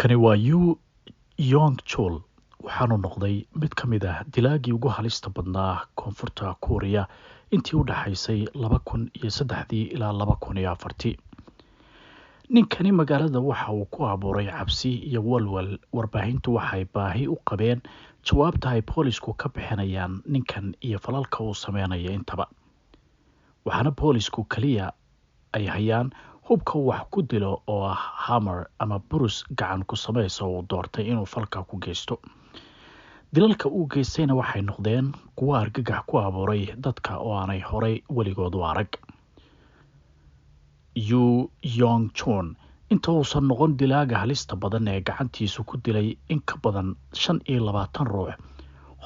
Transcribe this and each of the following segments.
Kani waa Yu Yong Chol waxaanu noqday mid ka mid ah dilaagii ugu halista badnaa koonfurta Kuuriya intii u dhaxaysay 2003 ilaa 2004. Ninkani magaalada waxa uu ku abuuray cabsi iyo walwal. Warbaahintu waxay baahi u qabeen jawaabta ay boolisku ka bixinayaan ninkan iyo falalka uu sameynaya intaba. Waxaana boolisku kaliya ay hayaan hubka uu wax ku dilo oo ah hammer ama burus gacan ku samaysa uu doortay inuu falka ku geysto. Dilalka uu geystayna waxay noqdeen kuwo argagax ku abuuray dadka oo aanay horay weligood u arag. Yu Yong Chol inta uusan noqon dilaaga halista badan ee gacantiisu ku dilay in ka badan 25 ruux.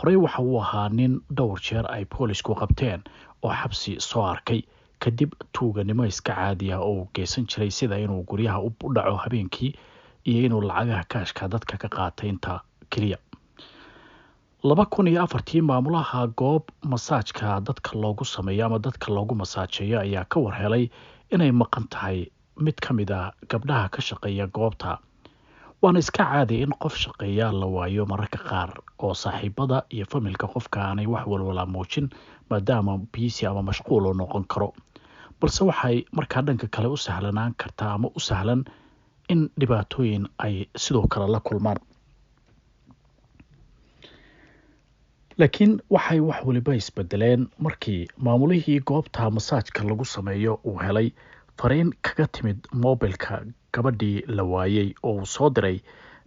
Horay waxa uu ahaa nin dhowr jeer ay boolisku qabteen oo xabsi soo arkay kadib tuuganimo iska caadi ah oo uu geysan jiray sida inuu guryaha u dhaco habeenkii iyo inuu lacagaha kaashka dadka ka qaatay inta kaliya. 2004 maamulaha goob masaajka dadka loogu sameeyo ama dadka loogu masaajeeyo ayaa ka warhelay inay maqan tahay mid ka mid ah gabdhaha ka shaqeeya goobta. Waana iska caadi in qof shaqeeya la waayo mararka qaar oo saaxiibada iyo familka qofka aanay wax walwala muujin maadaama busy ama mashquul uu noqon karo. Balse waxay markaa dhanka kale u sahlanaan kartaa ama u sahlan in dhibaatooyin ay sidoo kale la kulmaan. Laakiin waxay wax waliba isbedeleen markii maamulihii goobta masaajka lagu sameeyo uu helay fariin kaga timid mobilka gabadhii la waayay oo uu soo diray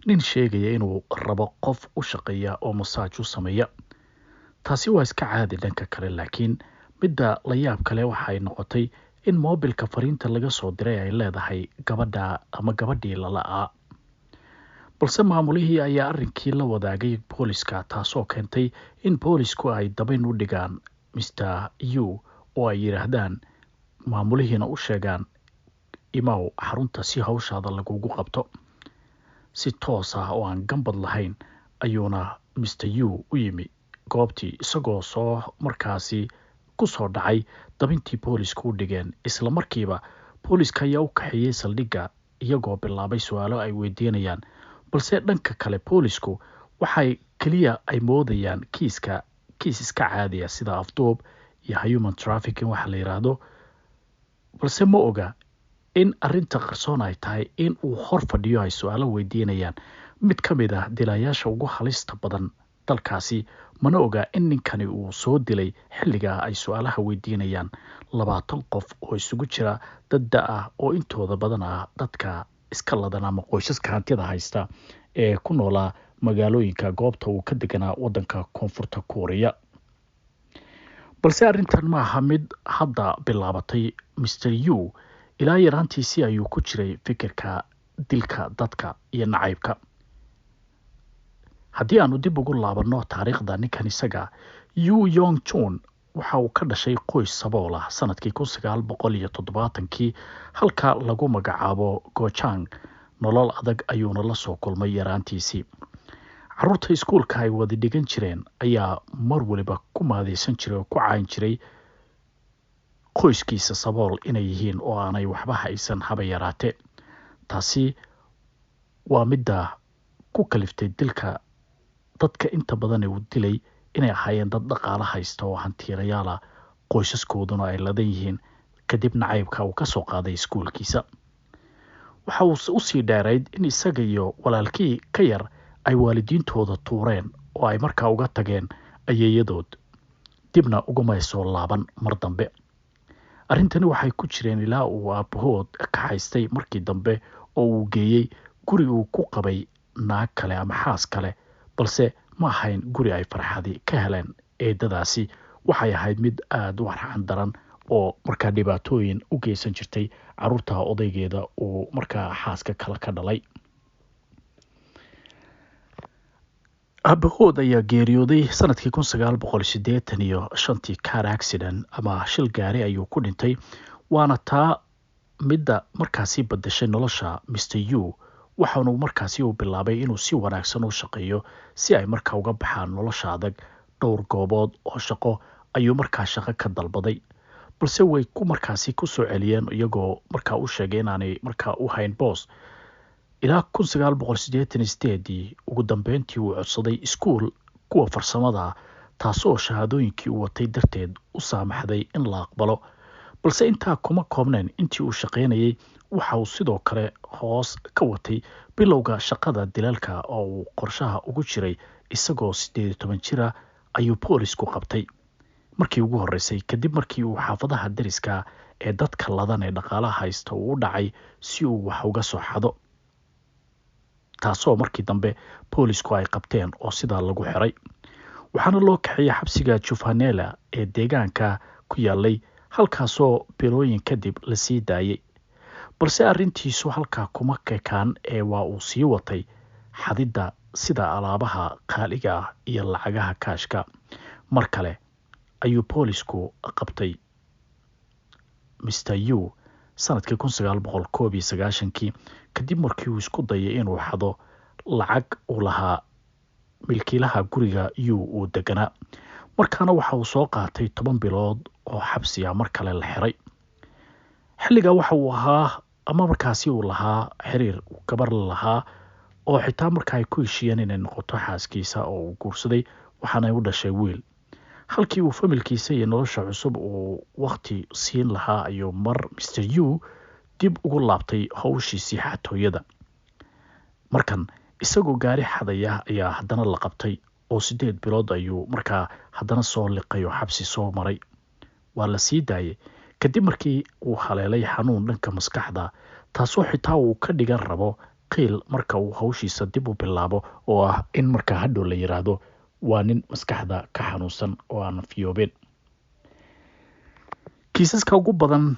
nin sheegaya inuu rabo qof u shaqeeya oo masaaj u sameeya. Taasi waa iska caadi dhanka kale, laakiin midda la yaab kale waxay noqotay in mobilka fariinta laga soo diray ay leedahay gabadha ama gabadhii lala. Balse maamulihii ayaa arrinkii la wadaagay booliska, taasoo keentay in boolisku ay dabayn u dhigaan Mr. Yu oo ay yiraahdaan maamulihiina u sheegaan imaw xarunta si hawshaada lagugu qabto. Si toos ah oo aan gambad lahayn ayuuna Mr. Yu u yimi goobtii isagoo soo markaasi ku soo dhacay dabintii boolisku u dhigeen. Isla markiiba booliska ayaa u kaxeeyay saldhigga iyagoo bilaabay su'aalo ay weydiinayaan. Balse dhanka kale boolisku waxay kaliya ay moodayaan kiis iska caadi ah sida afduub iyo human trafficking waxa la yiraahdo. Balse ma oga in arrinta qarsoon ay tahay in uu hor fadhiyo ay su'aalo weydiinayaan mid ka mid ah dilayaasha ugu halista badan dalkaasi. Mana oga in ninkani uu soo dilay xilliga ay su'aalaha weydiinayaan 20 qof oo isugu jira dad da' ah oo intooda badan ah dadka iska ladan ama qoysaska hantida haysta ee ku noolaa magaalooyinka goobta uu ka deganaa wadanka koonfurta Kuuriya. Balse arrintan ma aha mid hadda bilaabatay. Mr. Yu ilaa yaraantiisii ayuu ku jiray fikirka dilka dadka iyo nacaybka. Haddii aanu dib ugu laabanno taariikhda ninkan isaga, Yu Yong Chol waxa uu ka dhashay qoys sabool ah sanadkii 1970 halka lagu magacaabo Gochang. Nolol adag ayuuna la soo kulmay yaraantiisii. Carruurta iskuulka ay wada dhigan jireen ayaa mar waliba ku maadeysan jiray oo ku caayin jiray qoyskiisa sabool inay yihiin oo aanay waxba haysan haba yaraatee. Taasi waa midda ku kaliftay dilka dadka inta badan ee uu dilay inay ahaayeen dad dhaqaale haysta oo hantiirayaal ah, qoysaskooduna ay ladan yihiin kadib nacaybka uu ka soo qaaday iskuulkiisa. Waxa uu u sii dheerayd in isaga iyo walaalkii ka yar ay waalidiintooda tuureen oo ay markaa uga tageen ayeeyadood, dibna uguma soo laaban mar dambe. Arrintani waxay ku jireen ilaa uu aabbahood ka haystay markii dambe oo uu geeyey guri uu ku qabay naag kale ama xaas kale. Balse ma ahayn guri ay farxadi ka heleen eedadaasi. Waxay ahayd mid aad u warxan daran oo markaa dhibaatooyin u geysan jirtay carruurta odaygeeda uu markaa xaaska kale ka dhalay. Aabbahood ayaa geeriyooday sanadkii 1985 car accident ama shil gaari ayuu ku dhintay. Waana taa midda markaasi bedeshay nolosha Mr. Yu. Waxaanu markaasi uu bilaabay inuu si wanaagsan u shaqeeyo si ay markaa uga baxaan nolosha adag. Dhowr goobood oo shaqo ayuu markaa shaqo ka dalbaday, balse way ku markaasi ku soo celiyeen iyagoo markaa u sheegay inaanay markaa u hayn boos. ilaa 1988 ugu dambeyntii uu codsaday iskuul kuwa farsamada taasoo shahaadooyinkii uu watay darteed u saamaxday in la aqbalo balse intaa kuma koobnayn intii uu shaqaynayay waxa uu sidoo kale hoos ka watay bilowga shaqada dilalka oo uu qorshaha ugu jiray isagoo 18 jira ayuu boolisku qabtay markii ugu horeysay kadib markii uu xaafadaha dariska ee dadka ladan ee dhaqaalaha haysta uu u dhacay si uu wax uga soo xado taasoo markii dambe boolisku ay qabteen oo sidaa lagu xiray waxaana loo kaxeeyay xabsiga Juvenile ee deegaanka ku yaalay halkaasoo bilooyin kadib la sii daayay balse arrintiisu halkaa kuma kekaan ee waa uu sii watay xadidda sida alaabaha qaaliga ah iyo lacagaha kaashka mar kale ayuu boolisku qabtay Mr. Yu sanadkii 1991 kadib markii uu isku dayay inuu xado lacag uu lahaa milkiilaha guriga Yu uu deganaa markaana waxa uu soo qaatay 10 bilood oo xabsi ah mar kale la xiray xilliga waxa uu ahaa ama markaasi uu lahaa xiriir gabar lahaa oo xitaa markaa ay ku heshiiyeen inay noqoto xaaskiisa oo uu guursaday waxaana u dhashay wiil halkii uu familkiisa iyo nolosha cusub uu waqti siin lahaa ayuu mar Mr. Yu dib ugu laabtay hawshiisii xatooyada markan isagoo gaari xadaya ayaa haddana la qabtay oo 8 bilood ayuu markaa haddana soo liqay oo xabsi soo maray waa la sii daayay kadib markii uu haleelay xanuun dhanka maskaxda taasoo xitaa uu ka dhigan rabo qiil marka uu hawshiisa dib u bilaabo oo ah in markaa hadhow la yiraahdo waa nin maskaxda ka xanuunsan oo aan fiyoobeen kiisaska ugu badan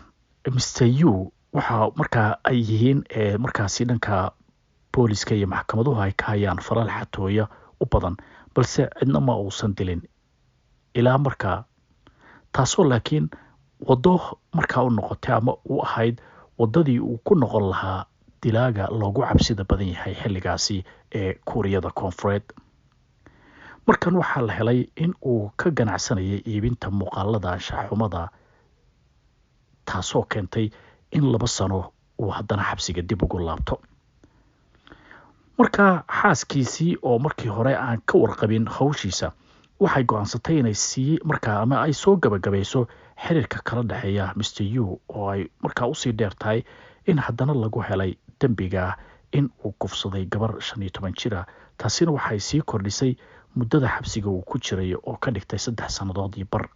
Mr. Yu waxa markaa ay yihiin markaasi dhanka booliska iyo maxkamaduhu ay ka hayaan falal xatooya u badan balse cidna ma uusan dilin ilaa markaa taasoo laakiin wado markaa u noqotay ama u ahayd wadadii uu ku noqon lahaa dilaaga loogu cabsida badan yahay xilligaasi ee Kuuriyada Koonfureed markan waxaa la helay in uu ka ganacsanayay iibinta muuqaalada anshaxumada taasoo keentay in 2 sano uu haddana xabsiga dib ugu laabto markaa xaaskiisii oo markii hore aan ka warqabin hawshiisa waxay go'aansatay inay markaa ama ay soo gabagabayso xiriirka kala dhaxeeya Mr. Yu oo ay markaa usii dheertahay in haddana lagu helay dembiga in uu kufsaday gabar 15 jira taasina waxay sii kordhisay muddada xabsiga uu ku jiray oo ka dhigtay 3 sanadood iyo bar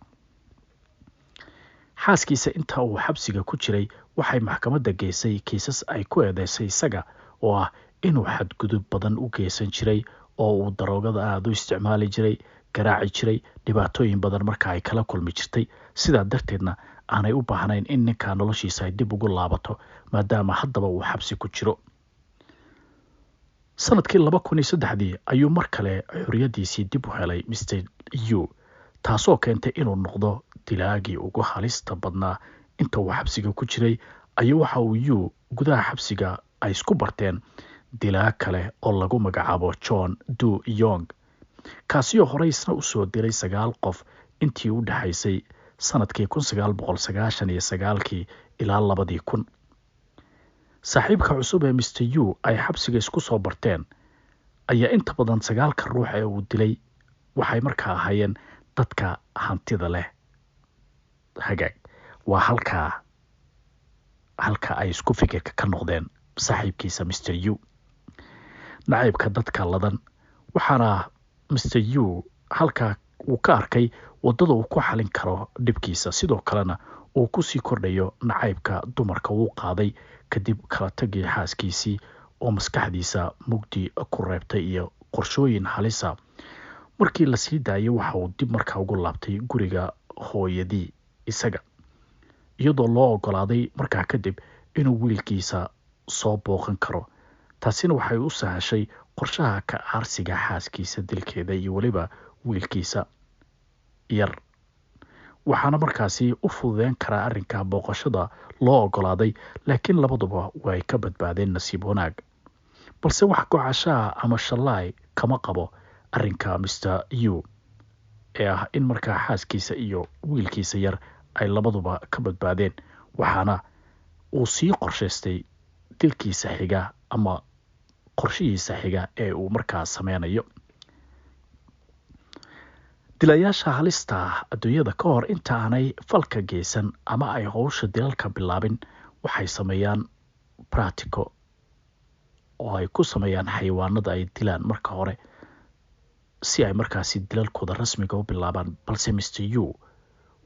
xaaskiisa inta uu xabsiga ku jiray waxay maxkamadda geysay kiisas ay ku eedeysay isaga oo ah inuu xadgudub badan u geysan jiray oo uu daroogada aad u isticmaali jiray garaaci jiray dhibaatooyin badan marka ay kala kulmi jirtay sidaa darteedna aanay u baahnayn in ninka noloshiisa ay dib ugu laabato maadaama haddaba uu xabsi ku jiro sanadkii 2003 ayuu mar kale xorriyadiisii dib u helay Mr. Yu taasoo keentay inuu noqdo dilaagii ugu halista badnaa inta uu xabsiga ku jiray ayuu waxa uu Yu gudaha xabsiga ay isku barteen dilaag kale oo lagu magacaabo John Du Yong kaasi oo horey isna u soo diray 9 qof intii u dhaxaysay sanadkii 1999 ilaa 2000 saaxiibka cusub ee Mr. Yu ay xabsiga isku soo barteen ayaa inta badan 9 ruux ee uu dilay waxay markaa ahaayeen dadka hantida leh hagaag waa halka ay isku fikirka ka noqdeen saaxiibkiisa Mr. Yu nacaybka dadka ladan waxaana Mr. Yu halka uu ka arkay wadada uu ku xalin karo dhibkiisa sidoo kalena uu ku sii kordhayo nacaybka dumarka uu qaaday kadib kala tagii xaaskiisii oo maskaxdiisa mugdi ku reebtay iyo qorshooyin halisa markii la sii daayay waxa uu dib markaa ugu laabtay guriga hooyadii isaga iyadoo loo ogolaaday markaa kadib inuu wiilkiisa soo booqan karo taasina waxay u sahashay qorshaha ka aarsiga xaaskiisa dilkeeda iyo waliba wiilkiisa yar waxaana markaasi u fududeyn karaa arrinka booqashada loo ogolaaday laakiin labaduba way ka badbaadeen nasiib wanaag balse wax gocashaa ama shalaay kama qabo arrinka Mr. Yu ee ah in markaa xaaskiisa iyo wiilkiisa yar ay labaduba ka badbaadeen waxaana uu sii qorshaystay dilkiisa xiga ama qorshihiisa xiga ee uu markaas sameynayo. dilayaasha halista adduunyada ka hor inta aanay falka geysan ama ay howsha dilalka bilaabin waxay sameeyaan practico oo ay ku sameeyaan xayawaanada ay dilaan marka hore si ay markaasi dilalkooda rasmiga u bilaabaan. balse Mr. Yu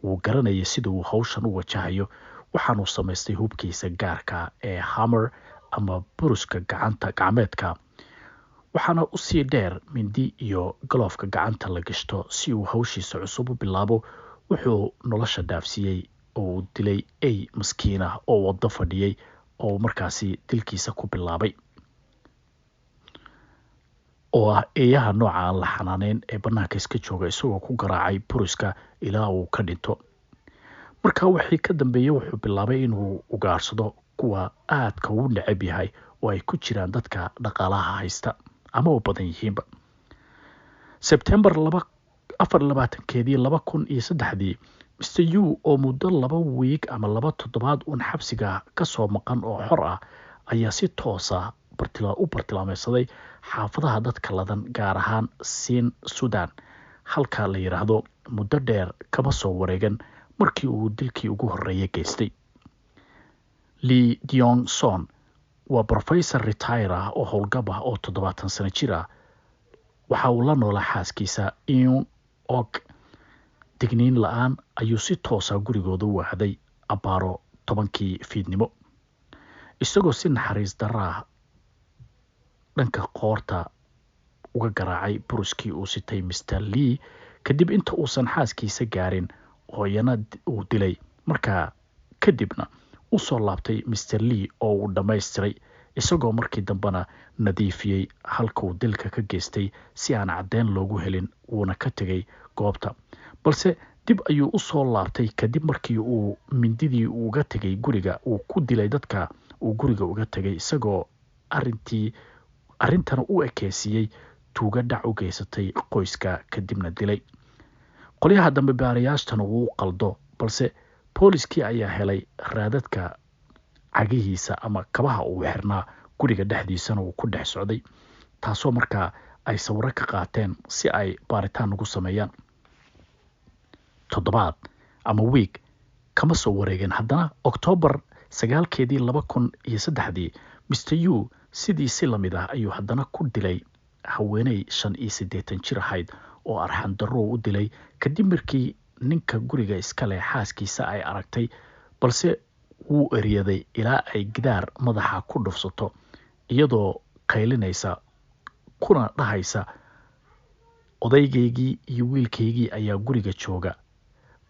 wuu garanayay sida uu howshan u wajahayo, waxaanuu samaystay hubkiisa gaarka ee hammer ama buruska gacmeedka, waxaana usii dheer mindi iyo galoofka gacanta la gashto si uu hawshiisa cusub u bilaabo. wuxuu nolosha dhaafsiiyey oo uu dilay ay maskiin ah oo wado fadhiyey oo markaasi dilkiisa ku bilaabay, oo ah eeyaha nooca aan la xanaaneyn ee bannaanka iska jooga, isagoo ku garaacay buruska ilaa uu ka dhinto. markaa wixii ka dambeeyey wuxuu bilaabay inuu ugaarsado kuwa aadka uu necab yahay oo ay ku jiraan dadka dhaqaalaha haysta ama u badan yihiinba. Sebtembar 24/2003 Mr. Yu oo muddo 2 wiig ama 2 toddobaad uun xabsiga ka soo maqan oo xor ah ayaa si toosa u bartilmaameedsaday xaafadaha dadka ladan, gaar ahaan Siin Sudan, halka la yiraahdo muddo dheer kama soo wareegan markii uu dilkii ugu horreeyay geystay. Lee Dyong-son waa professor retire ah oo howlgab ah oo 70 sano jir ah. waxa uu la noolaa xaaskiisa Eun Og. digniin la'aan ayuu si toosa gurigooda u wahday abaaro 10kii fiidnimo, isagoo si naxariis darra dhanka qoorta uga garaacay buruskii uu sitay Mr. Lee kadib inta uusan xaaskiisa gaarin oo iyana uu dilay. markaa kadibna u soo laabtay Mr. Lee oo uu dhammaystiray, isagoo markii dambena nadiifiyey halka uu dilka ka geystay si aan caddeyn loogu helin, wuuna ka tegay goobta. balse dib ayuu u soo laabtay kadib markii uu mindidii uga tegay guriga uu ku dilay dadka uu guriga uga tegay, isagoo arrintana u ekeysiiyey tuuga dhac u geysatay qoyska kadibna dilay. qolyaha dambe baarayaashana wuu qaldo, balse booliskii ayaa helay raadadka cagihiisa ama kabaha uu xirnaa guriga dhexdiisana uu ku dhex socday, taasoo markaa ay sawiro ka qaateen si ay baaritaan ugu sameeyaan. toddobaad ama wiig kama soo wareegin haddana Oktoobar 9keedii 2003 Mr. Yu sidii si lamid ah ayuu haddana ku dilay haweeney 85 jir ahayd oo arxan darro u dilay kadib markii ninka guriga iska leh xaaskiisa ay aragtay, balse wuu eryaday ilaa ay gidaar madaxa ku dhufsato iyadoo qaylinaysa kuna dhahaysa odaygaygii iyo wiilkaygii ayaa guriga jooga,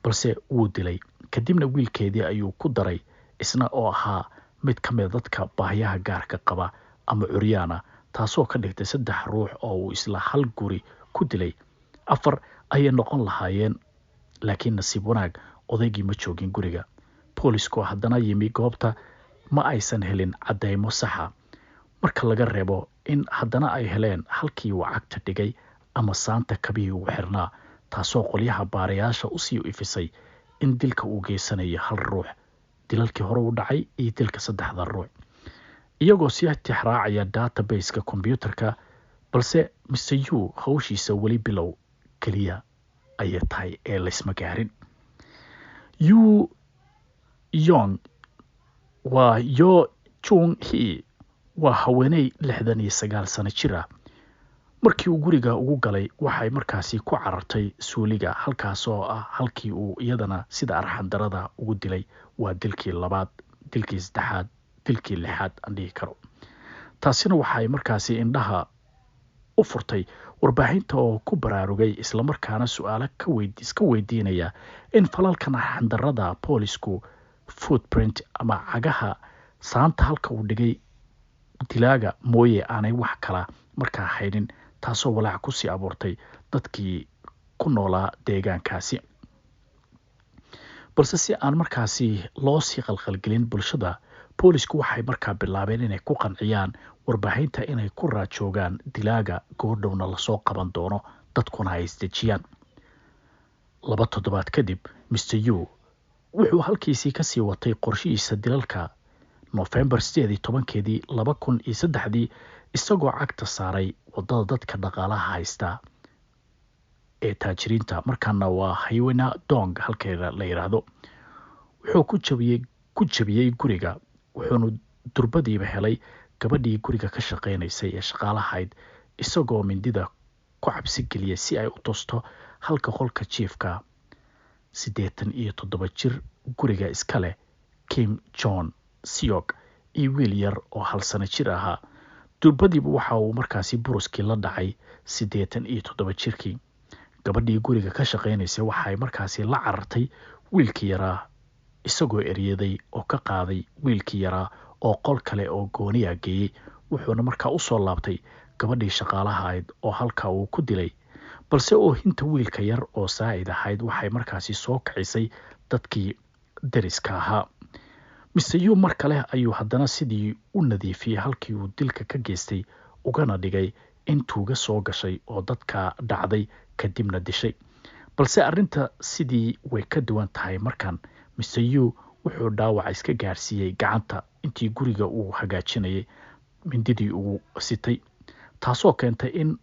balse wuu dilay. kadibna wiilkeedii ayuu ku daray, isna oo ahaa mid ka mid dadka baahiyaha gaarka qaba ama curyaana, taasoo ka dhigtay 3 ruux oo uu isla hal guri ku dilay. 4 ayay noqon lahaayeen, laakiin nasiib wanaag odaygii ma joogin guriga. boolisku haddana yimi goobta ma aysan helin caddeymo saxa, marka laga reebo in haddana ay heleen halkii uu cagta dhigay ama saanta kabihii ugu xirnaa, taasoo qolyaha baarayaasha usii ifisay in dilka uu geysanayo 1 ruux, dilalkii hore u dhacay iyo dilka 3 ruux, iyagoo si tixraacaya database-ka kombiyuutarka. balse Mr. Yu hawshiisa weli bilow keliya ayay tahay ee laysma gaarin. Yu Yong waa Yo Chung Hee waa haweeney 69 sano jir ah. markii uu guriga ugu galay waxay markaasi ku carartay suuliga, halkaas oo ah halkii uu iyadana sida arxan darada ugu dilay. waa dilkii 2, dilkii 3, dilkii 6 aan dhihi karo. taasina waxay markaasi indhaha u furtay warbaahinta oo ku baraarugay isla markaana su'aalo iska weydiinaya in falalkan arxan darada boolisku footprint ama cagaha saanta halka uu dhigay dilaaga mooye aanay wax kala markaa haynin, taasoo walaac ku sii abuurtay dadkii ku noolaa deegaankaasi. balse si aan markaasi loo sii qalqalgelin bulshada, boolisku waxay markaa bilaabeen inay ku qanciyaan warbaahinta inay ku raajoogaan dilaaga goordhowna lasoo qaban doono, dadkuna ay isdejiyaan. 2 toddobaad kadib Mr. Yu wuxuu halkiisii kasii watay qorshihiisa dilalka. November 18 2003 isagoo cagta saaray wadada dadka dhaqaalaha haysta ee taajiriinta, markaana waa Haywena Dong halkeeda la yiraahdo. Wuxuu ku jabiyay guriga, wuxuuna durbadiiba helay gabadhii guriga ka shaqeynaysay ee shaqaalahayd, isagoo mindida ku cabsi geliyay si ay u toosto halka qolka jiifka 87 jir guriga iska leh Kim Jong Seok iyo wiil yar oo 1 sano jir ahaa. Durbadiiba waxa uu markaasi buruskii la dhacay 87 jirkii. Gabadhii guriga ka shaqeynaysay waxay markaasi la carartay wiilkii yaraa, isagoo eryaday oo ka qaaday wiilkii yaraa oo qol kale oo gooniya geeyay. Wuxuuna markaa u soo laabtay gabadhii shaqaalaha ahayd oo halka uu ku dilay, balse oohinta wiilka yar oo saa'id ahayd waxay markaasi soo kicisay dadkii deriska ahaa. Mr. Yu mar kale ayuu haddana sidii u nadiifiyay halkii uu dilka ka geystay, ugana dhigay in tuuga soo gashay oo dadka dhacday kadibna dishay. Balse arrinta sidii way ka duwan tahay markan. Mr. Yu wuxuu dhaawac iska gaarsiiyay gacanta intii guriga uu hagaajinayay mindidii uu sitay, taasoo keentay in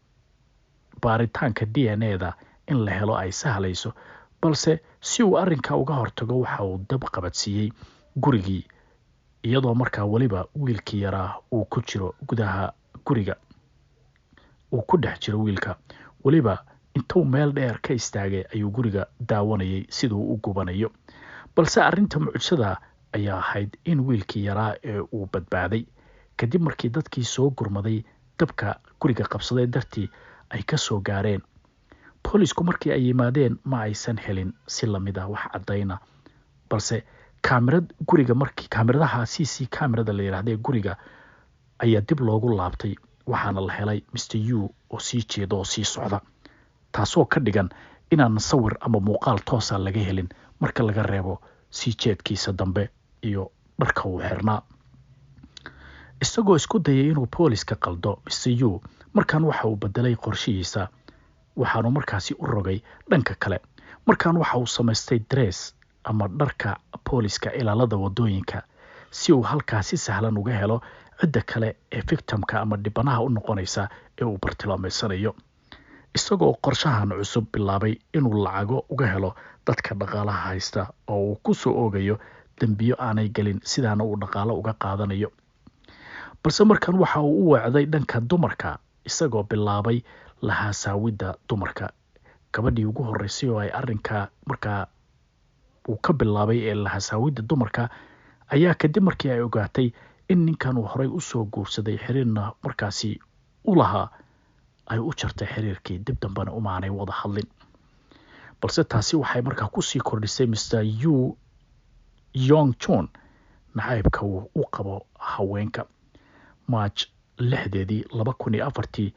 baaritaanka DNA-da in la helo ay sahlayso. Balse si uu arrinka uga hortago waxa uu dab qabadsiiyay gurigii, iyadoo markaa waliba wiilkii yaraa uu ku jiro gudaha guriga, uu ku dhex jiro wiilka. Waliba intuu meel dheer ka istaagay ayuu guriga daawanayay siduu u gubanayo. Balse arrinta mucjisada ayaa ahayd in wiilkii yaraa ee uu badbaaday kadib markii dadkii soo gurmaday dabka guriga qabsaday dartii ay ka soo gaareen. Boolisku markii ay yimaadeen ma aysan helin si lamid ah wax cadayna, balse kaamiradaha CC kaamirada la yiraahdo guriga ayaa dib loogu laabtay, waxaana la helay Mr. Yu oo sii jeeda oo sii socda, taasoo ka dhigan inaan sawir ama muuqaal toosa laga helin marka laga reebo sii jeedkiisa dambe iyo dharka uu xirnaa. Isagoo isku dayay inuu booliska qaldo, Mr. Yu markaan waxa uu bedelay qorshihiisa, waxaanu markaasi u rogay dhanka kale. Markaan waxa uu samaystay dress ama dharka booliska ilaalada wadooyinka si uu halkaasi sahlan uga helo cidda kale ee victimka ama dhibanaha u noqonaysa ee uu bartilmaameysanayo. Isagoo qorshahan cusub bilaabay inuu lacago uga helo dadka dhaqaalaha haysta oo uu ku soo oogayo dambiyo aanay gelin, sidaana uu dhaqaalo uga qaadanayo. Balse markan waxa uu u weecday dhanka dumarka, isagoo bilaabay lahaasaawidda dumarka. Gabadhii ugu horeysay oo ay arrinka markaa uu ka bilaabay ee lahaasaawidda dumarka ayaa kadib markii ay ogaatay in ninkan uu horey u soo guursaday xiriirna markaasi u lahaa, ay u jartay xiriirkii, dib dambana umaanay wada hadlin. Balse taasi waxay markaa kusii kordhisay Mr. Yu Yong Chun nacaybka uu u qabo haweenka. March 6 2004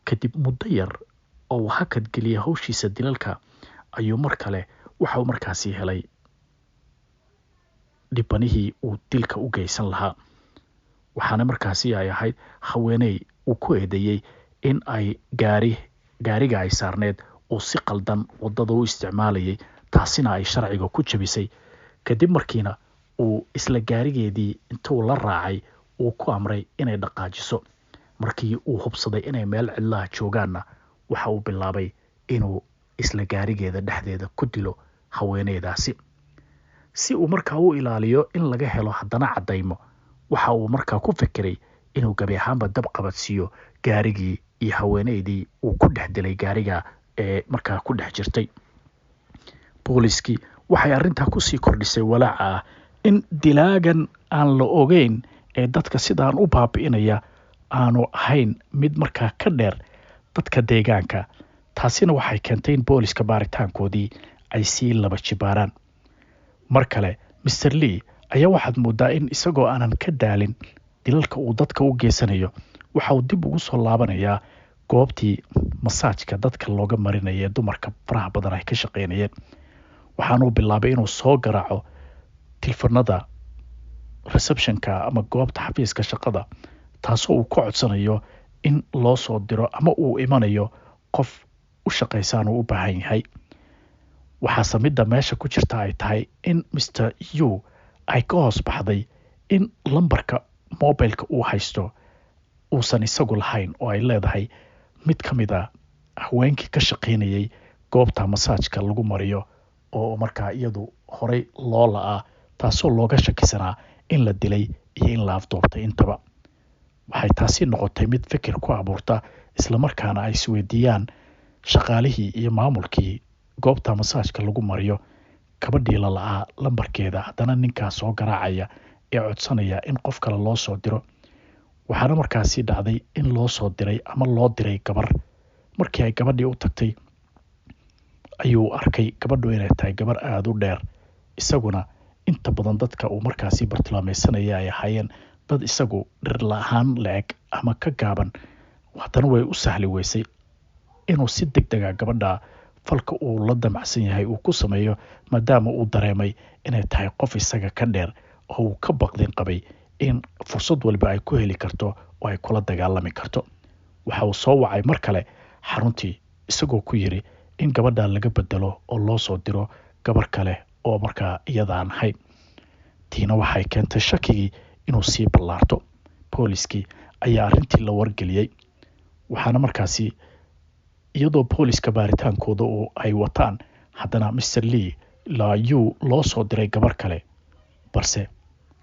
kadib muddo yar oo uu hakad geliyay hawshiisa dilalka ayuu mar kale waxa uu markaasi helay dhibanihii uu dilka u geysan lahaa. Waxaana markaasi ay ahayd haweeney uu ku eedeeyay in ay gaariga ay saarneed oo si qaldan wadada u isticmaalayay, taasina ay sharciga ku jabisay. Kadib markiina uu isla gaarigeedii intuu la raacay uu ku amray inay dhaqaajiso. Markii uu hubsaday inay meel cidlaha joogaanna waxa uu bilaabay inuu isla gaarigeeda dhexdeeda ku dilo haweeneydaasi. Si uu markaa u ilaaliyo in laga helo haddana cadaymo, waxa uu markaa ku fikiray inuu gabi ahaanba dab qabadsiiyo gaarigii iyo haweeneydii uu ku dhex dilay gaariga ee markaa ku dhex jirtay. Booliskii waxay arrintaa kusii kordhisay walaaca ah in dilaagan aan la ogeyn ee dadka sidaan u baabi'inaya aanu ahayn mid markaa ka dheer dadka deegaanka. Taasina waxay keentay in booliska baaritaankoodii ay sii laba jibaaraan. Mar kale Mr. Lee ayaa waxaad moodaa in isagoo aanan ka daalin dilalka uu dadka u geysanayo, waxa uu dib ugu soo laabanayaa goobtii masaajka dadka looga marinayay dumarka faraha badan ay ka shaqeynayeen. Waxaanu bilaabay inuu soo garaaco telefoonada receptionka ama goobta xafiiska shaqada, taasoo uu ka codsanayo in loo soo diro ama uu imanayo qof u shaqeysaan uu u baahan yahay. Waxaa samida meesha ku jirta ay tahay in Mr. Yu ay ka hoos baxday in lambarka mobilka uu haysto uusan isagu lahayn oo ay leedahay mid ka mid a haweenkii ka shaqaynayay goobta masaajka lagu mariyo oo markaa iyadu horey loo la-aa taasoo looga shakisanaa in la dilay iyo in la afduubtay intaba. waxay taasi noqotay mid fikir ku abuurta islamarkaana ay isweydiiyaan shaqaalihii iyo maamulkii goobta masaajka lagu mariyo gabadhii la la-aa lambarkeeda haddana ninkaa soo garaacaya ee codsanaya in qof kale loo soo diro. waxaana markaasi dhacday in loo soo diray ama loo diray gabar. markii ay gabadhii u tagtay ayuu arkay gabadhu inay tahay gabar aada u dheer, isaguna inta badan dadka uu markaasi bartilmaameysanaya ay ahaayeen dad isagu dhir la-aan la-eg ama ka gaaban. haddana way u sahli weysay inuu si deg dega gabadha falka uu la damacsan yahay uu ku sameeyo, maadaama uu dareemay inay tahay qof isaga ka dheer oo uu ka baqdin qabay in fursad walba ay ku heli karto oo ay kula dagaalami karto. waxa uu soo wacay mar kale xaruntii isagoo ku yiri in gabadha laga bedelo oo loo soo diro gabar kale oo markaa iyadaan ahayn. tiina waxay keentay shakigii inuu sii ballaarto. booliskii ayaa arrintii la wargeliyey, waxaana markaasi iyadoo booliska baaritaankooda oo ay wataan haddana Mr. Lee laayuu loo soo diray gabar kale, balse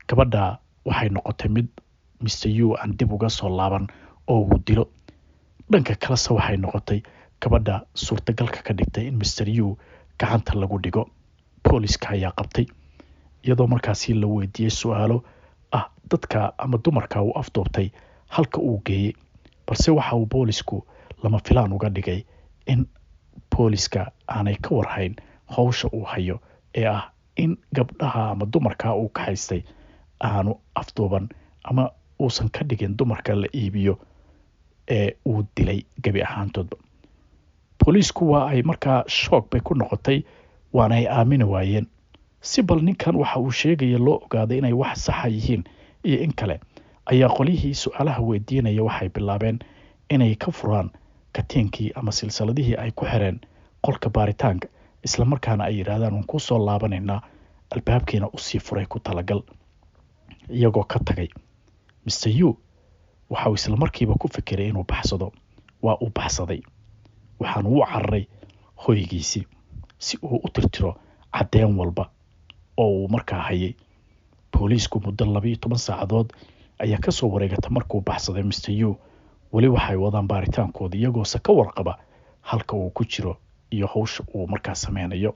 gabadha waxay noqotay mid Mr. Yu aan dib uga soo laaban oo uu dilo. dhanka kalese waxay noqotay gabadha suurtagalka ka dhigtay in Mr. Yu gacanta lagu dhigo. booliska ayaa qabtay iyadoo markaasi la weydiiyey su-aalo ah dadka ama dumarka uu afduubtay halka uu geeyey, balse waxa uu boolisku lama filaan uga dhigay in booliska aanay ka warhayn howsha uu hayo ee ah in gabdhaha ama dumarka uu ka haystay aanu afduuban ama uusan ka dhigin dumarka la iibiyo ee uu dilay gebi ahaantoodba. booliisku waa ay markaa shoog bay ku noqotay, waana ay aamini waayeen si bal ninkan waxa uu sheegaya loo ogaaday inay wax saxa yihiin iyo in kale. ayaa qolyihii su-aalaha weydiinaya waxay bilaabeen inay ka furaan katiinkii ama silsiladihii ay ku xireen qolka baaritaanka, islamarkaana ay yidhaahdaan waan kusoo laabanaynaa, albaabkiina usii furay ku talagal. iyagoo ka tagay Mr. Yu waxa uu islamarkiiba ku fikiray inuu baxsado. waa uu baxsaday, waxaana u cararay hoygiisii si uu u tirtiro cadeen walba oo uu markaa hayay. booliisku muddo 12 saacadood ayaa ka soo wareegata markuu baxsaday Mr. Yu. weli waxay wadaan baaritaankooda iyagoose ka warqaba halka uu ku jiro iyo howsha uu markaa sameynayo.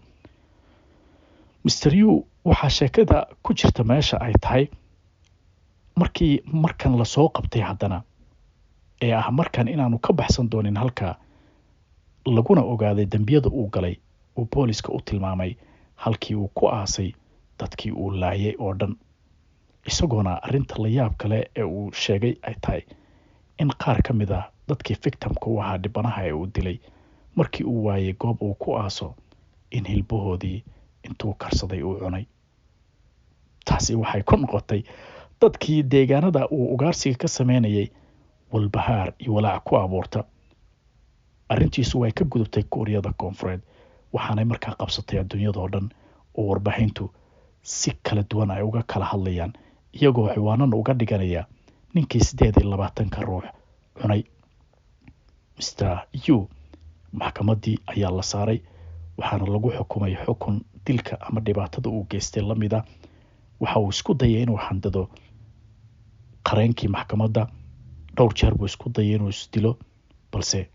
Mr. Yu waxaa sheekada ku jirta meesha ay tahay markii markan lasoo qabtay haddana ee ah markan inaanu ka baxsan doonin halka laguna ogaaday dembiyada uu galay, uu booliska u tilmaamay halkii uu ku aasay dadkii uu laayay oo dhan. isagoona arrinta la yaab kale ee uu sheegay ay tahay in qaar ka mid ah dadkii victimka u ahaa dhibanaha ee uu dilay markii uu waayay goob uu ku aaso in hilbahoodii intuu karsaday uu cunay. taasi waxay ku noqotay dadkii deegaanada uu ugaarsiga ka sameynayay walbahaar iyo walaac ku abuurta. arrintiisu way ka gudubtay Kuuriyada Koonfureed, waxaanay markaa qabsatay adduunyadoo dhan oo warbaahintu si kala duwan ay uga kala hadlayaan, iyagoo ciwaanana uga dhiganaya ninkii 28 ruux cunay. Mr. Yu maxkamadii ayaa la saaray, waxaana lagu xukumay xukun dilka ama dhibaatada uu geystay lamida. waxa uu isku dayay inuu handado qareenkii maxkamadda, dhowr jeer buu isku dayay inuu isdilo, balse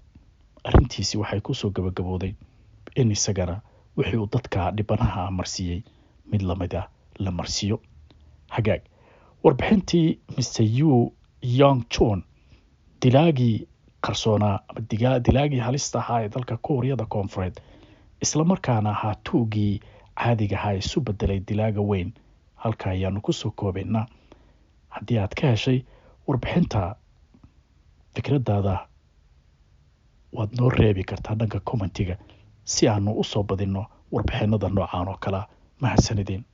arrintiisi waxay kusoo gabagabooday in isagana wixii uu dadka dhibanaha marsiiyey mid lamida la marsiyo. hagaag warbixintii Mr. Yu Yong Chun, dilaagii qarsoonaa ama dilaagii halista ahaa ee dalka Kuuriyada Koonfureed, islamarkaana ahaa tuugii caadiga ahaa isu bedelay dilaaga weyn. halka ayaanu kusoo koobaynaa. haddii aad ka heshay warbixinta, fikradaada waad noo reebi kartaa dhanka commentiga si aanu usoo badino warbixinada noocan oo kala. mahadsanidin.